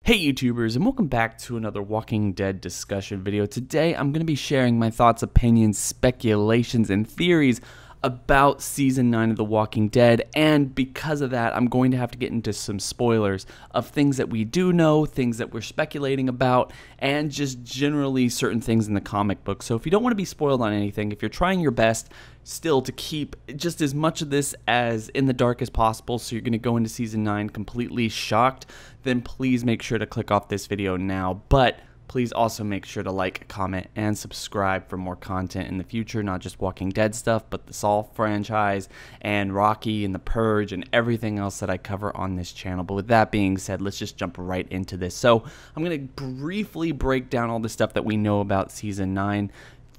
Hey YouTubers, and welcome back to another Walking Dead discussion video. Today I'm going to be sharing my thoughts, opinions, speculations, and theories about Season 9 of The Walking Dead, and because of that I'm going to have to get into some spoilers of things that we do know, things that we're speculating about, and just generally certain things in the comic book. So if you don't want to be spoiled on anything, if you're trying your best still to keep just as much of this as in the dark as possible, so you're going to go into Season 9 completely shocked, then please make sure to click off this video now. But please also make sure to like, comment, and subscribe for more content in the future, not just Walking Dead stuff, but the Saw franchise and Rocky and The Purge and everything else that I cover on this channel. But with that being said, let's just jump right into this. So I'm going to briefly break down all the stuff that we know about Season 9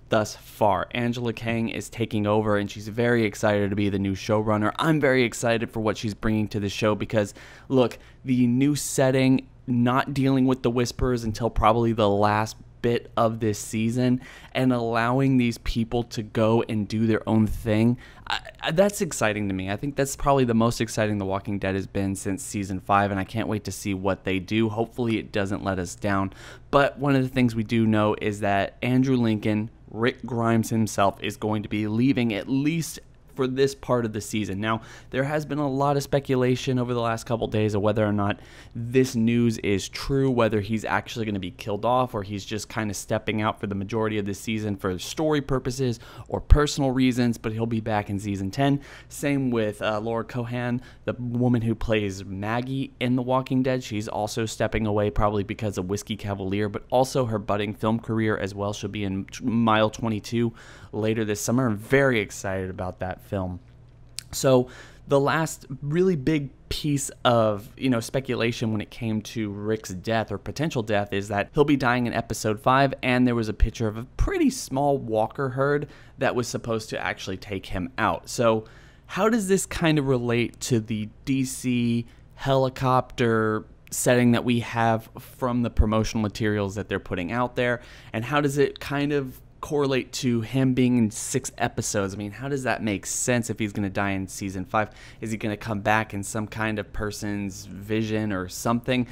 thus far. Angela Kang is taking over and she's very excited to be the new showrunner. I'm very excited for what she's bringing to the show because, look, the new setting, not dealing with the Whisperers until probably the last bit of this season and allowing these people to go and do their own thing, that's exciting to me. I think that's probably the most exciting The Walking Dead has been since Season 5, and I can't wait to see what they do. Hopefully it doesn't let us down. But one of the things we do know is that Andrew Lincoln, Rick Grimes himself, is going to be leaving at least for this part of the season. Now, there has been a lot of speculation over the last couple days of whether or not this news is true, whether he's actually going to be killed off or he's just kind of stepping out for the majority of the season for story purposes or personal reasons, but he'll be back in Season 10. Same with Laura Cohan, the woman who plays Maggie in The Walking Dead. She's also stepping away probably because of Whiskey Cavalier, but also her budding film career as well. She'll be in Mile 22 later this summer. I'm very excited about that film. So the last really big piece of, speculation when it came to Rick's death or potential death is that he'll be dying in episode 5, and there was a picture of a pretty small walker herd that was supposed to actually take him out. So how does this kind of relate to the DC helicopter setting that we have from the promotional materials that they're putting out there, and how does it kind of correlate to him being in 6 episodes? I mean, how does that make sense if he's going to die in Season 5? Is he going to come back in some kind of person's vision or something?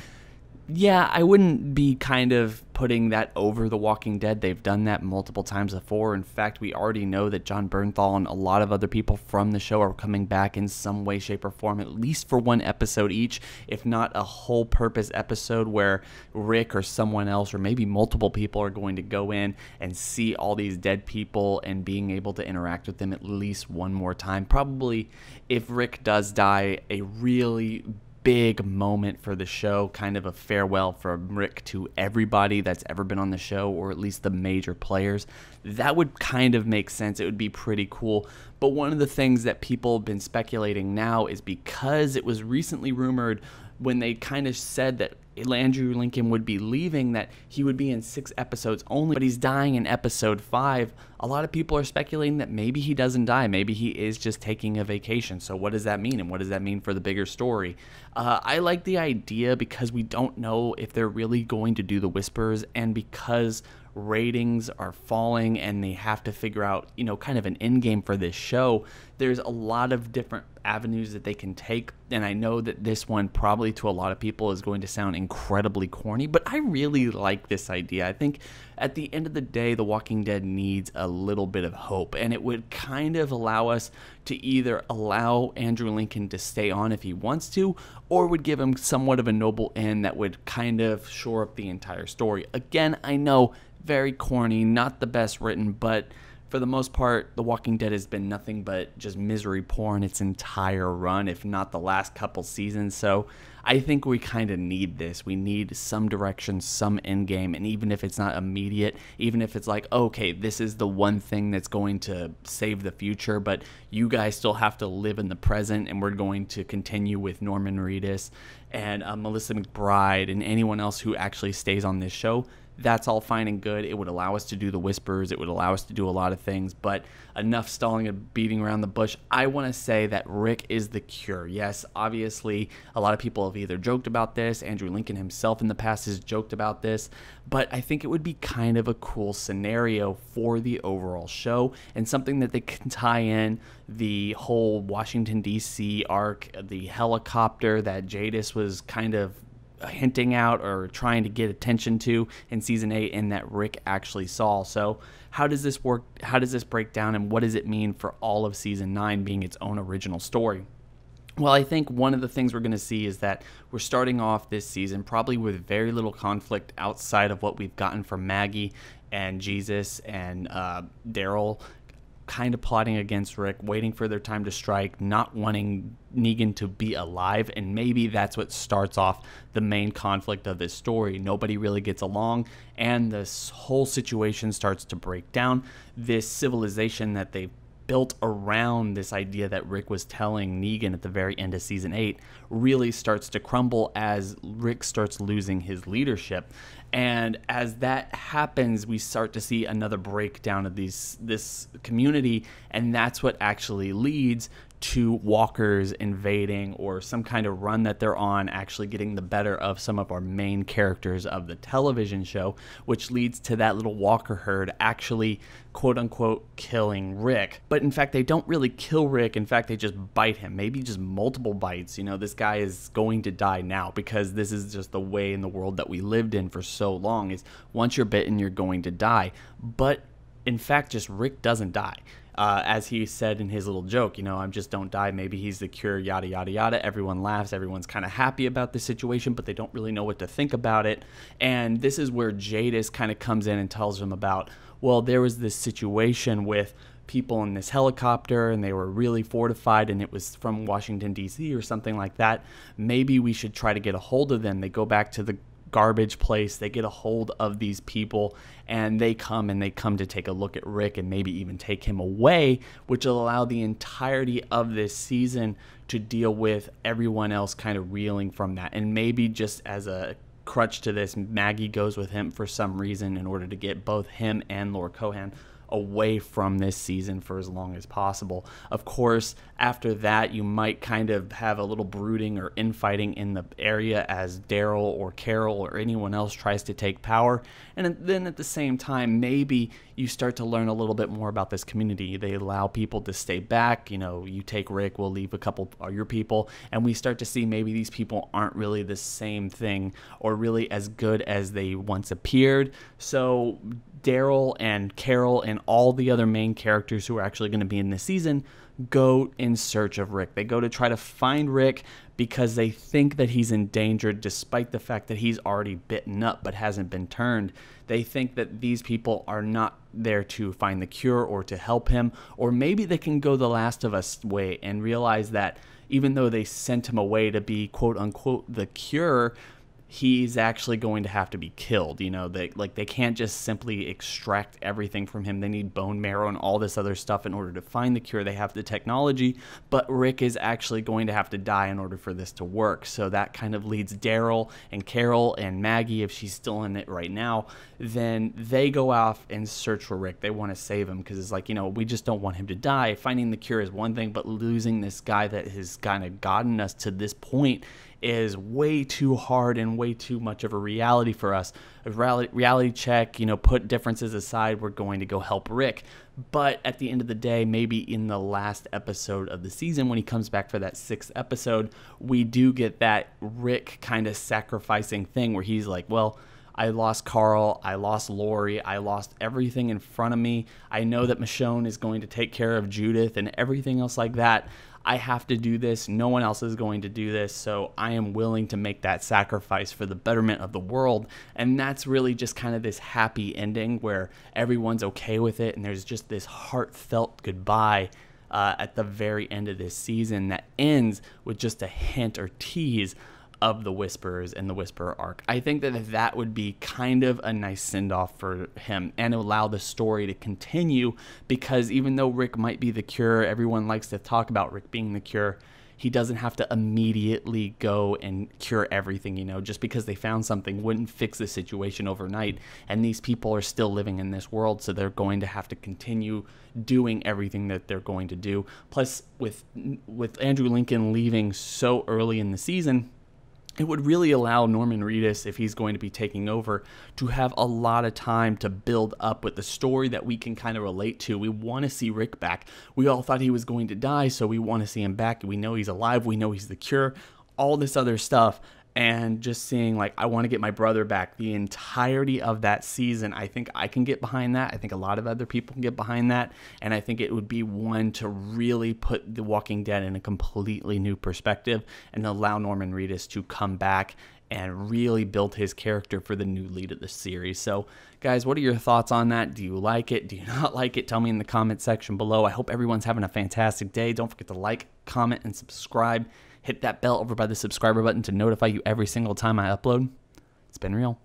Yeah, I wouldn't be kind of putting that over The Walking Dead. They've done that multiple times before. In fact, we already know that Jon Bernthal and a lot of other people from the show are coming back in some way, shape, or form, at least for one episode each, if not a whole purpose episode where Rick or someone else or maybe multiple people are going to go in and see all these dead people and being able to interact with them at least one more time. Probably, if Rick does die, a really big moment for the show, kind of a farewell from Rick to everybody that's ever been on the show, or at least the major players. That would kind of make sense. It would be pretty cool. But one of the things that people have been speculating now is because it was recently rumored when they kind of said that Andrew Lincoln would be leaving, that he would be in 6 episodes only, but he's dying in episode 5. A lot of people are speculating that maybe he doesn't die. Maybe he is just taking a vacation. So what does that mean? And what does that mean for the bigger story? I like the idea because we don't know if they're really going to do the Whisperers, and because ratings are falling and they have to figure out, kind of an end game for this show, there's a lot of different avenues that they can take. And I know that this one probably to a lot of people is going to sound incredibly corny, but I really like this idea. I think at the end of the day, The Walking Dead needs a little bit of hope, and it would kind of allow us to either allow Andrew Lincoln to stay on if he wants to, or would give him somewhat of a noble end that would kind of shore up the entire story. Again, I know, very corny, not the best written, but for the most part, The Walking Dead has been nothing but just misery porn its entire run, if not the last couple seasons. So I think we kind of need this. We need some direction, some end game, and even if it's not immediate, even if it's like, okay, this is the one thing that's going to save the future, but you guys still have to live in the present, and we're going to continue with Norman Reedus and Melissa McBride and anyone else who actually stays on this show. That's all fine and good. It would allow us to do the Whisperers. It would allow us to do a lot of things, but enough stalling and beating around the bush. I want to say that Rick is the cure. Yes, obviously, a lot of people have either joked about this. Andrew Lincoln himself in the past has joked about this, but I think it would be kind of a cool scenario for the overall show and something that they can tie in the whole Washington, D.C. arc, the helicopter that Jadis was kind of hinting out or trying to get attention to in season 8 and that Rick actually saw. So how does this work? How does this break down, and what does it mean for all of season 9 being its own original story? Well, I think one of the things we're going to see is that we're starting off this season probably with very little conflict outside of what we've gotten from Maggie and Jesus and Daryl, kind of plotting against Rick, waiting for their time to strike, not wanting Negan to be alive, and maybe that's what starts off the main conflict of this story. Nobody really gets along, and this whole situation starts to break down. This civilization that they've built around this idea that Rick was telling Negan at the very end of season 8 really starts to crumble as Rick starts losing his leadership. And as that happens, we start to see another breakdown of this community, and that's what actually leads to walkers invading, or some kind of run that they're on actually getting the better of some of our main characters of the television show, which leads to that little walker herd actually quote unquote killing Rick. But in fact, they don't really kill Rick. In fact, they just bite him, maybe just multiple bites. You know, this guy is going to die now, because this is just the way in the world that we lived in for so long, is once you're bitten, you're going to die. But in fact, just Rick doesn't die. As he said in his little joke, you know, I just don't die, maybe he's the cure, yada, yada, yada. Everyone laughs, everyone's kind of happy about the situation, but they don't really know what to think about it. And this is where Jadis kind of comes in and tells them about, well, there was this situation with people in this helicopter, and they were really fortified, and it was from Washington, D.C. or something like that. Maybe we should try to get a hold of them. They go back to the garbage place, they get a hold of these people, and they come to take a look at Rick and maybe even take him away, which will allow the entirety of this season to deal with everyone else kind of reeling from that. And maybe just as a crutch to this, Maggie goes with him for some reason in order to get both him and Lord Cohan away from this season for as long as possible. Of course, after that, you might kind of have a little brooding or infighting in the area as Daryl or Carol or anyone else tries to take power. And then at the same time, maybe you start to learn a little bit more about this community. They allow people to stay back. You know, you take Rick, we'll leave a couple of your people, and we start to see maybe these people aren't really the same thing or really as good as they once appeared. So Daryl and Carol and all the other main characters who are actually going to be in this season go in search of Rick. They go to try to find Rick because they think that he's endangered, despite the fact that he's already bitten up but hasn't been turned. They think that these people are not there to find the cure or to help him, or maybe they can go the Last of Us way and realize that even though they sent him away to be quote unquote the cure, he's actually going to have to be killed. You know, they can't just simply extract everything from him. They need bone marrow and all this other stuff in order to find the cure. They have the technology, but Rick is actually going to have to die in order for this to work. So that kind of leads Daryl and Carol and Maggie, if she's still in it right now, then they go off and search for Rick. They want to save him because it's like, you know, we just don't want him to die. Finding the cure is one thing, but losing this guy that has kind of gotten us to this point is way too hard and way too much of a reality for us. A reality check, you know, put differences aside, we're going to go help Rick. But at the end of the day, maybe in the last episode of the season, when he comes back for that 6th episode, we do get that Rick kind of sacrificing thing where he's like, well, I lost Carl, I lost Lori, I lost everything in front of me. I know that Michonne is going to take care of Judith and everything else like that. I have to do this. No one else is going to do this. So I am willing to make that sacrifice for the betterment of the world. And that's really just kind of this happy ending where everyone's okay with it. And there's just this heartfelt goodbye at the very end of this season that ends with just a hint or tease of the Whisperers and the Whisperer arc. I think that that would be kind of a nice send-off for him and allow the story to continue, because even though Rick might be the cure, everyone likes to talk about Rick being the cure, he doesn't have to immediately go and cure everything, you know. Just because they found something wouldn't fix the situation overnight, and these people are still living in this world, so they're going to have to continue doing everything that they're going to do. Plus, with Andrew Lincoln leaving so early in the season, it would really allow Norman Reedus, if he's going to be taking over, to have a lot of time to build up with the story that we can kind of relate to. We want to see Rick back. We all thought he was going to die, so we want to see him back. We know he's alive. We know he's the cure. All this other stuff. and just seeing like, I want to get my brother back, the entirety of that season, I think I can get behind that. I think a lot of other people can get behind that, and I think it would be one to really put The Walking Dead in a completely new perspective and allow Norman Reedus to come back and really build his character for the new lead of the series. So guys, what are your thoughts on that? Do you like it? Do you not like it? Tell me in the comment section below. I hope everyone's having a fantastic day. Don't forget to like, comment, and subscribe. Hit that bell over by the subscriber button to notify you every single time I upload. It's been real.